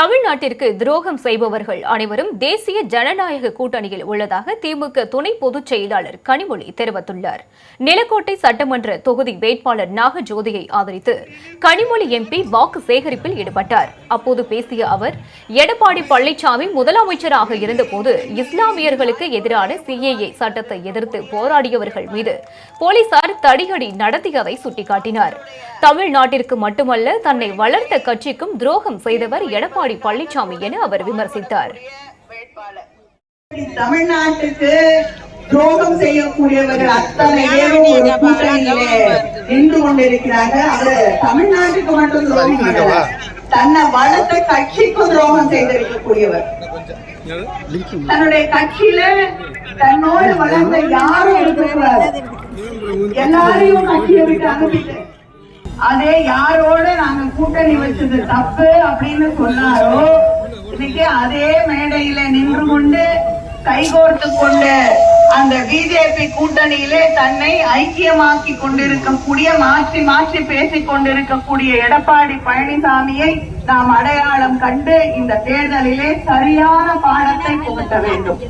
தமிழ்நாட்டிற்கு துரோகம் செய்பவர்கள் அனைவரும் தேசிய ஜனநாயக கூட்டணியில் உள்ளதாக திமுக துணை பொதுச் செயலாளர் கனிமொழி தெரிவித்துள்ளார். நிலக்கோட்டை சட்டமன்ற தொகுதி வேட்பாளர் நாகஜோதியை ஆதரித்து கனிமொழி எம்பி வாக்கு சேகரிப்பில் ஈடுபட்டார். அப்போது பேசிய அவர், எடப்பாடி பழனிசாமி முதலமைச்சராக இருந்தபோது இஸ்லாமியர்களுக்கு எதிரான CAA சட்டத்தை எதிர்த்து போராடியவர்கள் மீது போலீசார் தடியடி நடத்தியதை சுட்டிக்காட்டினார். தமிழ்நாட்டிற்கு மட்டுமல்ல, தன்னை வளர்த்த கட்சிக்கும் துரோகம் செய்தவர் எடப்பாடி பழனிசாமி என அவர் விமர்சித்தார். தமிழ்நாட்டுக்கு துரோகம் செய்யக்கூடியவர்கள் அத்தனை பேரும் ஒரு கூட்டணியிலே நின்று கொண்டிருக்கிறார்கள். அவர் தமிழ்நாட்டுக்கு மட்டும் துரோகம், தன்னை வளர்த்த கட்சிக்கும் துரோகம் செய்திருக்கக்கூடியவர். தன்னுடைய கட்சியில தன்னோடு வளர்ந்த யாரும் இருக்கக்கூடாது, எல்லாரையும் கட்சியை விட்டு அனுப்பிட்டு அதே யாரோட நாங்க கூட்டணி வச்சது தப்பு அப்படின்னு சொன்னாரோ, இன்னைக்கு அதே மேடையில நின்று கொண்டு கைகோர்த்து கொண்டு அந்த பிஜேபி கூட்டணியிலே தன்னை ஐக்கியமாக்கி கொண்டிருக்கக்கூடிய, மாற்றி மாற்றி பேசிக் கொண்டிருக்கக்கூடிய எடப்பாடி பழனிசாமியை நாம் அடையாளம் கண்டு இந்த தேர்தலிலே சரியான பாடத்தை புகட்ட வேண்டும்.